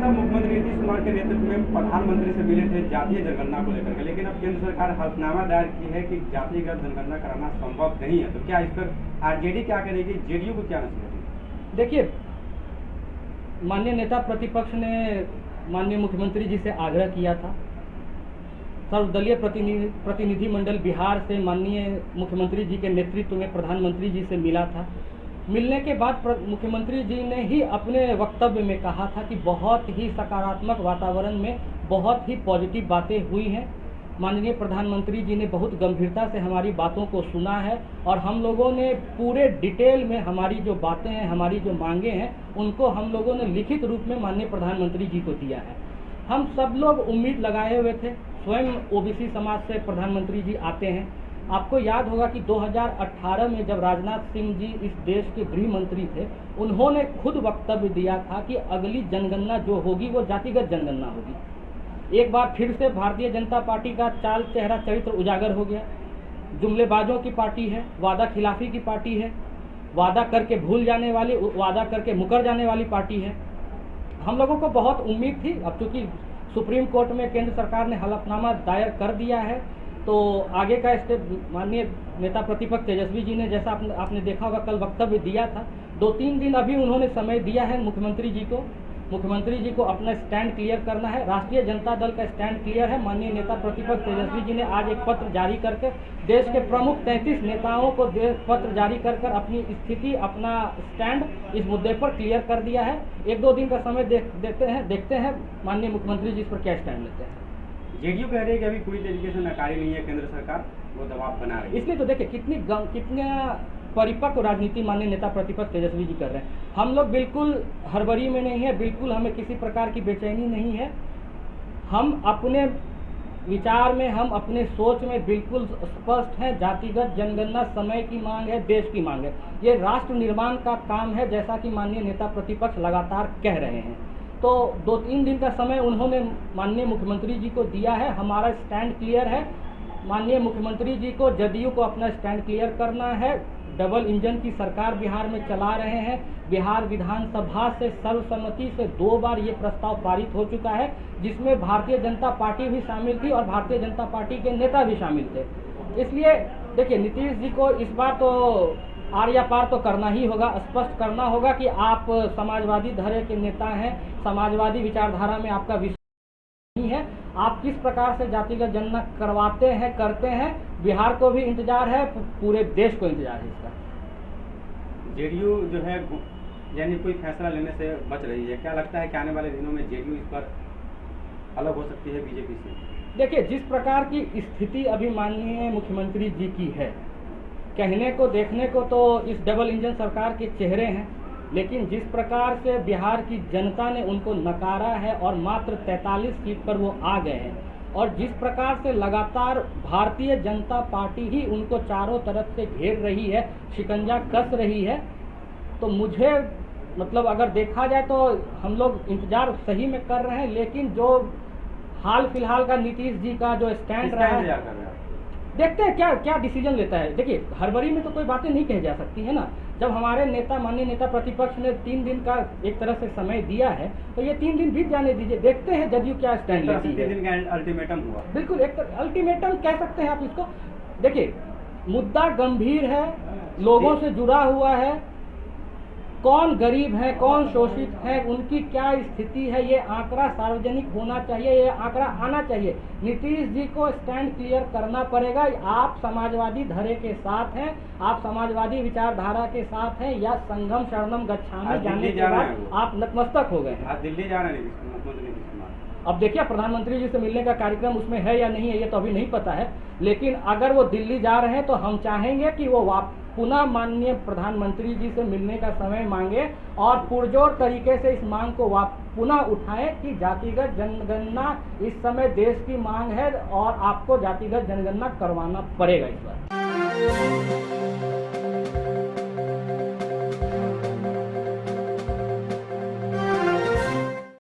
था मुख्यमंत्री नीतीश कुमार के नेतृत्व में प्रधानमंत्री से मिले थे जातीय जनगणना को लेकर के, लेकिन अब केंद्र सरकार हल्फनामा दायर की है कि जातिगत जनगणना कराना संभव नहीं है। तो क्या इस पर आरजेडी क्या करेगी, जेडीयू को क्या नसीहत? देखिए, माननीय नेता प्रतिपक्ष ने माननीय मुख्यमंत्री जी से आग्रह किया था। सर्वदलीय प्रतिनिधिमंडल बिहार से माननीय मुख्यमंत्री जी के नेतृत्व में प्रधानमंत्री जी से मिला था। मिलने के बाद मुख्यमंत्री जी ने ही अपने वक्तव्य में कहा था कि बहुत ही सकारात्मक वातावरण में बहुत ही पॉजिटिव बातें हुई हैं। माननीय प्रधानमंत्री जी ने बहुत गंभीरता से हमारी बातों को सुना है और हम लोगों ने पूरे डिटेल में हमारी जो बातें हैं, हमारी जो मांगे हैं, उनको हम लोगों ने लिखित रूप में माननीय प्रधानमंत्री जी को दिया है। हम सब लोग उम्मीद लगाए हुए थे, स्वयं ओबीसी समाज से प्रधानमंत्री जी आते हैं। आपको याद होगा कि 2018 में जब राजनाथ सिंह जी इस देश के गृह मंत्री थे, उन्होंने खुद वक्तव्य दिया था कि अगली जनगणना जो होगी वो जातिगत जनगणना होगी। एक बार फिर से भारतीय जनता पार्टी का चाल चेहरा चरित्र उजागर हो गया। जुमलेबाजों की पार्टी है, वादा खिलाफी की पार्टी है, वादा करके भूल जाने वाली, वादा करके मुकर जाने वाली पार्टी है। हम लोगों को बहुत उम्मीद थी। अब चूंकि सुप्रीम कोर्ट में केंद्र सरकार ने हलफनामा दायर कर दिया है, तो आगे का स्टेप माननीय नेता प्रतिपक्ष तेजस्वी जी ने, जैसा आपने देखा होगा, कल वक्तव्य दिया था। 2-3 दिन अभी उन्होंने समय दिया है मुख्यमंत्री जी को अपना स्टैंड क्लियर करना है। राष्ट्रीय जनता दल का स्टैंड क्लियर है। माननीय नेता प्रतिपक्ष तेजस्वी जी ने आज एक पत्र जारी करके देश के प्रमुख 33 नेताओं को पत्र जारी कर अपनी स्थिति, अपना स्टैंड इस मुद्दे पर क्लियर कर दिया है। 1-2 दिन का समय देखते हैं माननीय मुख्यमंत्री जी इस पर क्या स्टैंड लेते हैं। जेडीयू कह रही है कि अभी पूरी तरीके से नकारी नहीं है केंद्र सरकार, वो दबाव बना रही है। इसलिए तो देखिए कितने परिपक्व राजनीति माननीय नेता प्रतिपक्ष तेजस्वी जी कर रहे हैं। हम लोग बिल्कुल हड़बड़ी में नहीं है, बिल्कुल हमें किसी प्रकार की बेचैनी नहीं है। हम अपने विचार में, हम अपने सोच में बिल्कुल स्पष्ट हैं। जातिगत जनगणना समय की मांग है, देश की मांग है। ये राष्ट्र निर्माण का काम है, जैसा कि माननीय नेता प्रतिपक्ष लगातार कह रहे हैं। तो 2-3 दिन का समय उन्होंने माननीय मुख्यमंत्री जी को दिया है। हमारा स्टैंड क्लियर है। माननीय मुख्यमंत्री जी को, जदयू को अपना स्टैंड क्लियर करना है। डबल इंजन की सरकार बिहार में चला रहे हैं। बिहार विधानसभा से सर्वसम्मति से 2 बार ये प्रस्ताव पारित हो चुका है, जिसमें भारतीय जनता पार्टी भी शामिल थी और भारतीय जनता पार्टी के नेता भी शामिल थे। इसलिए देखिए, नीतीश जी को इस बार तो आर या पार तो करना ही होगा, स्पष्ट करना होगा कि आप समाजवादी धड़े के नेता हैं, समाजवादी विचारधारा में आपका विश्वास नहीं है। आप किस प्रकार से जातिगत जनगणना करवाते हैं, करते हैं, बिहार को भी इंतजार है, पूरे देश को इंतजार है इसका। जेडीयू जो है यानी कोई फैसला लेने से बच रही है। क्या लगता है कि आने वाले दिनों में जेडीयू इस पर अलग हो सकती है बीजेपी से? देखिए, जिस प्रकार की स्थिति अभी माननीय मुख्यमंत्री जी की है, कहने को देखने को तो इस डबल इंजन सरकार के चेहरे हैं, लेकिन जिस प्रकार से बिहार की जनता ने उनको नकारा है और मात्र 43 सीट पर वो आ गए हैं, और जिस प्रकार से लगातार भारतीय जनता पार्टी ही उनको चारों तरफ से घेर रही है, शिकंजा कस रही है, तो मुझे मतलब अगर देखा जाए तो हम लोग इंतजार सही में कर रहे हैं। लेकिन जो हाल फिलहाल का नीतीश जी का जो स्टैंड रहा है, देखते हैं क्या डिसीजन लेता है। देखिए, हड़बड़ी में तो कोई बातें नहीं कही जा सकती है ना। जब हमारे नेता, माननीय नेता प्रतिपक्ष ने 3 दिन का एक तरह से समय दिया है, तो ये 3 दिन बीत जाने दीजिए, देखते हैं जदयू क्या स्टैंड लेती है। 3 दिन का अल्टीमेटम हुआ। बिल्कुल, एक अल्टीमेटम कह सकते हैं आप इसको। देखिए, मुद्दा गंभीर है, लोगों से जुड़ा हुआ है। कौन गरीब है, कौन शोषित है, उनकी क्या स्थिति है, ये आंकड़ा सार्वजनिक होना चाहिए, ये आंकड़ा आना चाहिए। नीतीश जी को स्टैंड क्लियर करना पड़ेगा। आप समाजवादी धड़े के साथ हैं, आप समाजवादी विचारधारा के साथ हैं, या संघम शरणम गच्छामि जाने के बाद आप नतमस्तक हो गए हैं। आज दिल्ली जा रहे हैं मुख्यमंत्री नीतीश कुमार। अब देखिए, प्रधानमंत्री जी से मिलने का कार्यक्रम उसमें है या नहीं है, ये तो अभी नहीं पता है। लेकिन अगर वो दिल्ली जा रहे हैं तो हम चाहेंगे कि वो पुनः माननीय प्रधानमंत्री जी से मिलने का समय मांगे और पुरजोर तरीके से इस मांग को पुनः उठाएं कि जातिगत जनगणना इस समय देश की मांग है और आपको जातिगत जनगणना करवाना पड़ेगा इस बार।